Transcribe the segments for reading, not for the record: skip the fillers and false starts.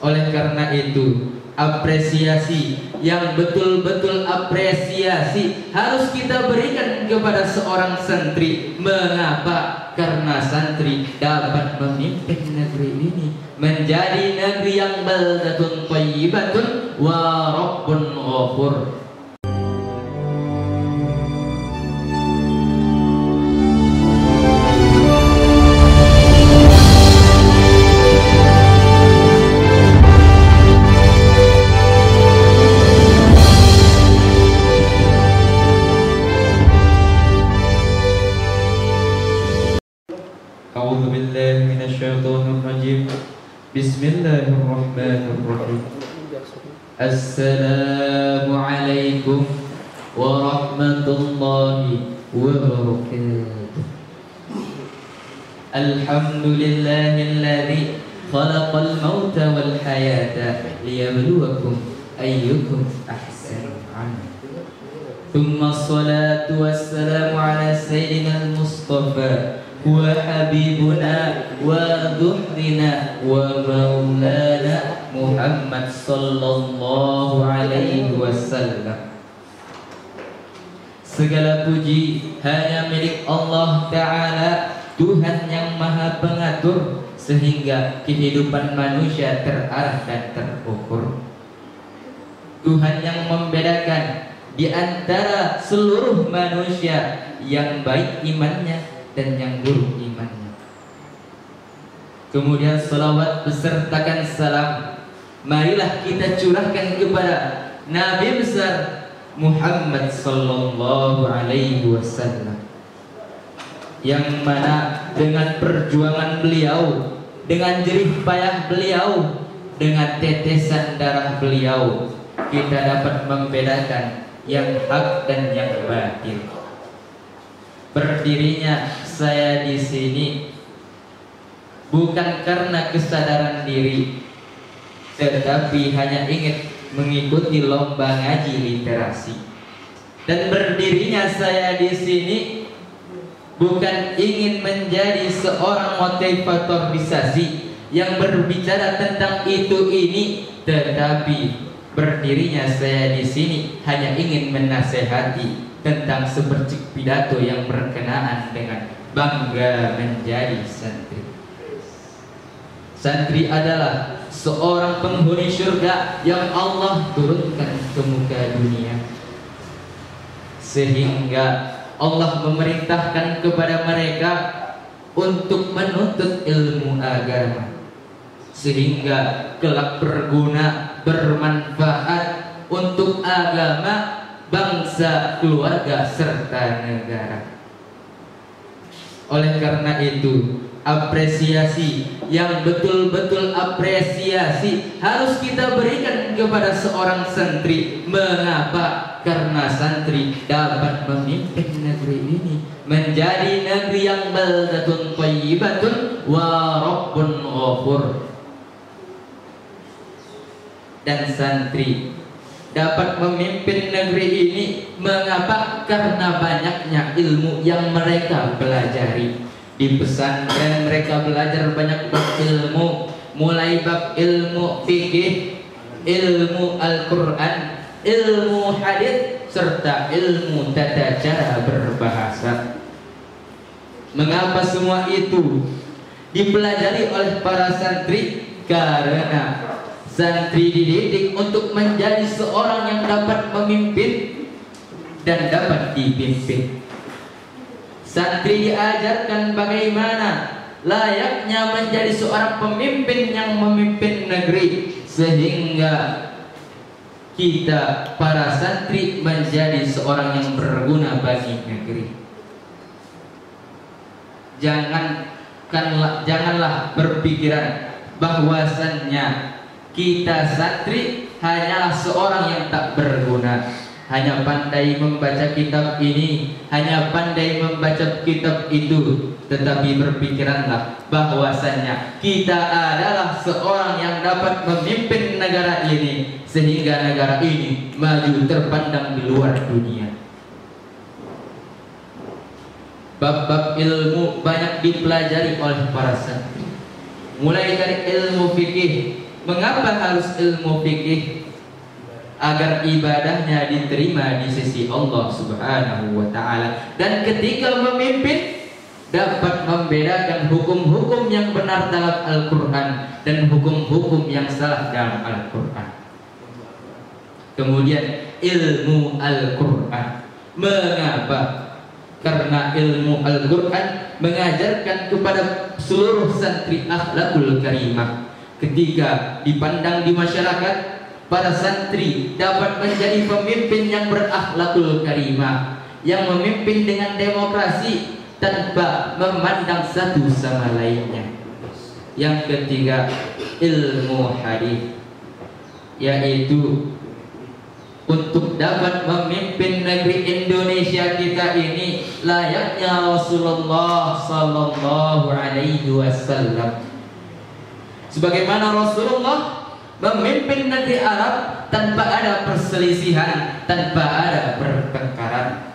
Oleh karena itu, apresiasi yang betul-betul apresiasi harus kita berikan kepada seorang santri. Mengapa? Karena santri dapat memimpin negeri ini menjadi negeri yang baldatun thayyibatun wa rabbun ghafur. A'udzu billahi minasyaitonir rajim. Bismillahirrahmanirrahim. Assalamualaikum warahmatullahi wabarakatuh. Alhamdulillahilladzi khalaqal mauta wal hayata liyabluwakum ayyukum ahsanu amala. Tsumma shalatu wassalamu ala sayyidinal Mustafa wa habibuna wa dhuhrina wa maulana Muhammad sallallahu alaihi wasallam. Segala puji hanya milik Allah Ta'ala, Tuhan yang maha pengatur sehingga kehidupan manusia terarah dan terukur. Tuhan yang membedakan di antara seluruh manusia yang baik imannya dan yang buruk imannya. Kemudian salawat besertakan salam marilah kita curahkan kepada Nabi besar Muhammad sallallahu alaihi wasallam, yang mana dengan perjuangan beliau, dengan jerih payah beliau, dengan tetesan darah beliau, kita dapat membedakan yang hak dan yang batil. Berdirinya saya di sini bukan karena kesadaran diri, tetapi hanya ingin mengikuti lomba ngaji literasi. Dan berdirinya saya di sini bukan ingin menjadi seorang motivator bisasi yang berbicara tentang itu ini, tetapi berdirinya saya di sini hanya ingin menasehati tentang sepercik pidato yang berkenaan dengan bangga menjadi santri. Santri adalah seorang penghuni surga yang Allah turunkan ke muka dunia, sehingga Allah memerintahkan kepada mereka untuk menuntut ilmu agama, sehingga kelak berguna, bermanfaat untuk agama, bangsa, keluarga, serta negara. Oleh karena itu, apresiasi yang betul-betul apresiasi harus kita berikan kepada seorang santri. Mengapa? Karena santri dapat memimpin negeri ini menjadi negeri yang baldatun thayyibatun wa rabbun ghafur. Dan santri dapat memimpin negeri ini mengapa? Karena banyaknya ilmu yang mereka pelajari. Di pesantren mereka belajar banyak bab ilmu, mulai bab ilmu fikih, ilmu Al-Quran, ilmu hadits, serta ilmu tata cara berbahasa. Mengapa semua itu dipelajari oleh para santri? Karena santri dididik untuk menjadi seorang yang dapat memimpin dan dapat dipimpin. Santri diajarkan bagaimana layaknya menjadi seorang pemimpin yang memimpin negeri, sehingga kita para santri menjadi seorang yang berguna bagi negeri. Janganlah berpikiran bahwasannya kita santri hanyalah seorang yang tak berguna, hanya pandai membaca kitab ini, hanya pandai membaca kitab itu. Tetapi berpikiranlah bahwasannya kita adalah seorang yang dapat memimpin negara ini, sehingga negara ini maju terpandang di luar dunia. Bab-bab ilmu banyak dipelajari oleh para santri, mulai dari ilmu fikih, Mengapa harus ilmu fikih? Agar ibadahnya diterima di sisi Allah Subhanahu wa Ta'ala. Dan ketika memimpin dapat membedakan hukum-hukum yang benar dalam Al-Quran dan hukum-hukum yang salah dalam Al-Quran. Kemudian ilmu Al-Quran. Mengapa? Karena ilmu Al-Quran mengajarkan kepada seluruh santri akhlakul karimah. Ketika dipandang di masyarakat, para santri dapat menjadi pemimpin yang berakhlakul karimah, yang memimpin dengan demokrasi tanpa memandang satu sama lainnya. Yang ketiga, ilmu hadis, yaitu untuk dapat memimpin negeri Indonesia kita ini layaknya Rasulullah Sallallahu Alaihi Wasallam. Sebagaimana Rasulullah memimpin negeri Arab tanpa ada perselisihan, tanpa ada pertengkaran.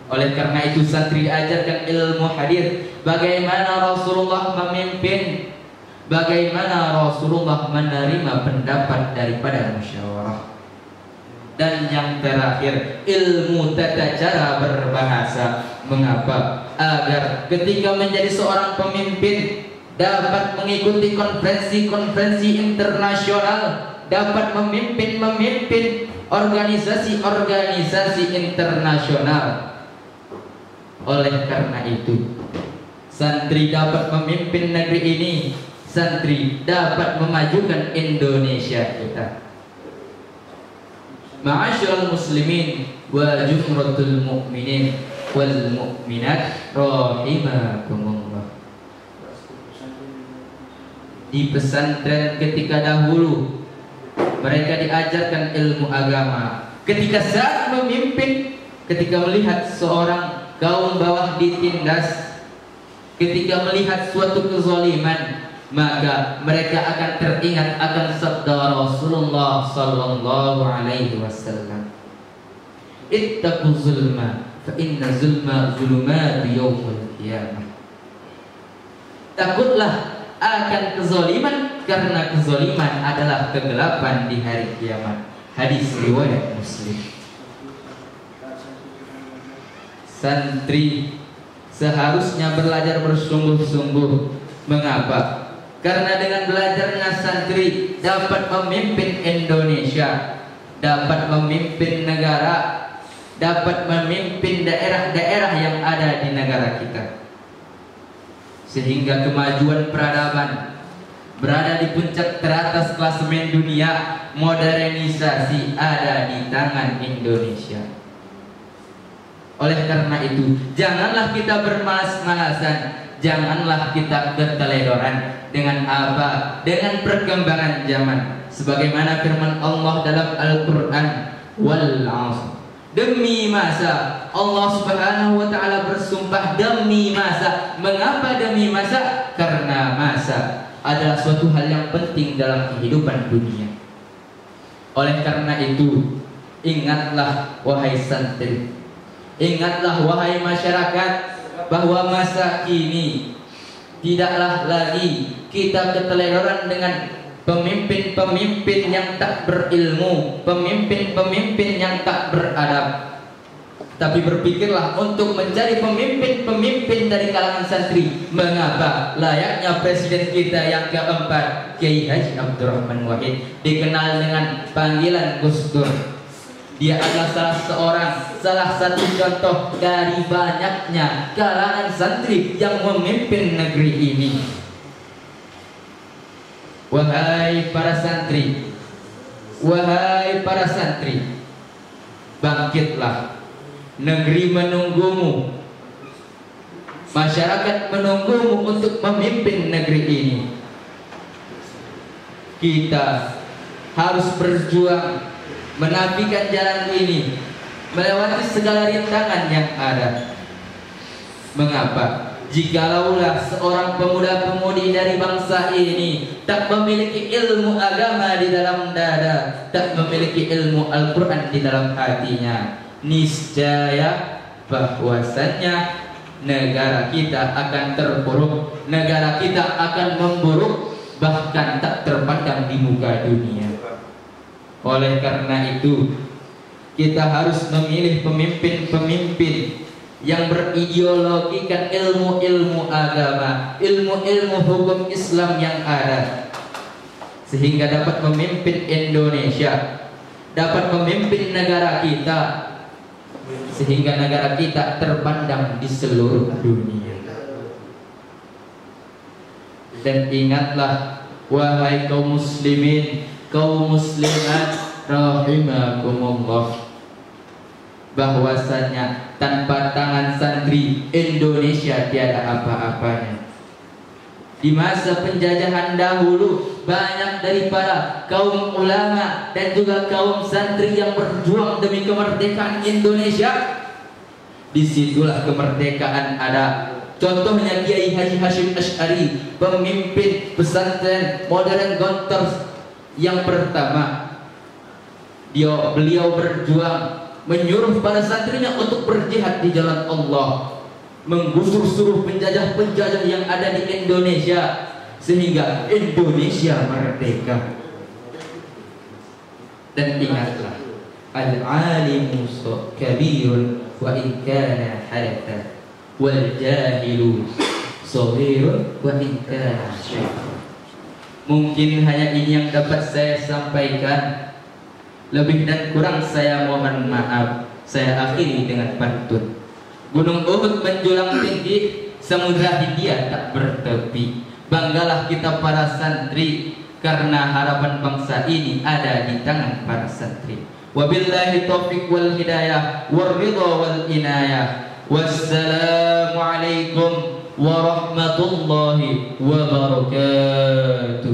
Oleh karena itu santri ajarkan ilmu hadis, bagaimana Rasulullah memimpin, bagaimana Rasulullah menerima pendapat daripada musyawarah. Dan yang terakhir, ilmu tata cara berbahasa. Mengapa? Agar ketika menjadi seorang pemimpin dapat mengikuti konferensi-konferensi internasional, dapat memimpin organisasi-organisasi internasional. Oleh karena itu, santri dapat memimpin negeri ini, santri dapat memajukan Indonesia kita. Ma'asyiral muslimin wa jumratul mu'minin wal mu'minat rahimakumullah. Di pesantren ketika dahulu mereka diajarkan ilmu agama. Ketika saat memimpin, ketika melihat seorang kaum bawah ditindas, ketika melihat suatu kezaliman, maka mereka akan teringat akan sabda Rasulullah Sallallahu Alaihi Wasallam, ittaqu zulma fa inna zulma zulumat yaumil qiyamah. Takutlah akan kezaliman, karena kezaliman adalah kegelapan di hari kiamat. Hadis riwayat Muslim. Santri seharusnya belajar bersungguh-sungguh. Mengapa? Karena dengan belajarnya santri dapat memimpin Indonesia, dapat memimpin negara, dapat memimpin daerah-daerah yang ada di negara kita. Sehingga kemajuan peradaban berada di puncak teratas klasemen dunia, modernisasi ada di tangan Indonesia. Oleh karena itu, janganlah kita bermalas-malasan, janganlah kita keteledoran. Dengan apa? Dengan perkembangan zaman. Sebagaimana firman Allah dalam Al-Quran, wal 'asr. Demi masa, Allah Subhanahu wa Ta'ala bersumpah demi masa. Mengapa demi masa? Karena masa adalah suatu hal yang penting dalam kehidupan dunia. Oleh karena itu, ingatlah wahai santri, ingatlah wahai masyarakat, bahwa masa kini tidaklah lagi kita keteledoran dengan pemimpin-pemimpin yang tak berilmu, pemimpin-pemimpin yang tak beradab. Tapi berpikirlah untuk menjadi pemimpin-pemimpin dari kalangan santri. Mengapa? Layaknya presiden kita yang keempat, Kiai Haji Abdurrahman Wahid, dikenal dengan panggilan Gus Dur. Dia adalah salah satu contoh dari banyaknya kalangan santri yang memimpin negeri ini. Wahai para santri, wahai para santri, bangkitlah. Negeri menunggumu, masyarakat menunggumu untuk memimpin negeri ini. Kita harus berjuang menapikan jalan ini, melewati segala rintangan yang ada. Mengapa? Jikalaulah seorang pemuda-pemudi dari bangsa ini tak memiliki ilmu agama di dalam dada, tak memiliki ilmu Al-Quran di dalam hatinya, niscaya bahwasannya negara kita akan terpuruk, negara kita akan memburuk, bahkan tak terpandang di muka dunia. Oleh karena itu, kita harus memilih pemimpin-pemimpin yang berideologikan ilmu-ilmu agama, ilmu-ilmu hukum Islam yang ada, sehingga dapat memimpin Indonesia, dapat memimpin negara kita, sehingga negara kita terpandang di seluruh dunia. Dan ingatlah, wahai kaum muslimin, kaum muslimat rahimakumullah, bahwasanya tanpa tangan santri Indonesia tiada apa-apanya. Di masa penjajahan dahulu, banyak daripada kaum ulama dan juga kaum santri yang berjuang demi kemerdekaan Indonesia. Disitulah kemerdekaan ada. Contohnya Kiai Haji Hashim Asy'ari, pemimpin pesantren modern Gontor yang pertama. Beliau berjuang menyuruh para santrinya untuk berjihad di jalan Allah, menggusur seluruh penjajah-penjajah yang ada di Indonesia, sehingga Indonesia merdeka. Dan ingatlah, al-alimu kabirun wa in kana hadatha, wal jahilu shaghirun wa in kana syaitan. Mungkin hanya ini yang dapat saya sampaikan. Lebih dan kurang saya mohon maaf. Saya akhiri dengan pantun. Gunung Uhud menjulang tinggi, samudra Hindia tak bertepi. Banggalah kita para santri, karena harapan bangsa ini ada di tangan para santri. Wabillahi taufiq wal hidayah war ridha wal inayah. Wassalamualaikum warahmatullahi wabarakatuh.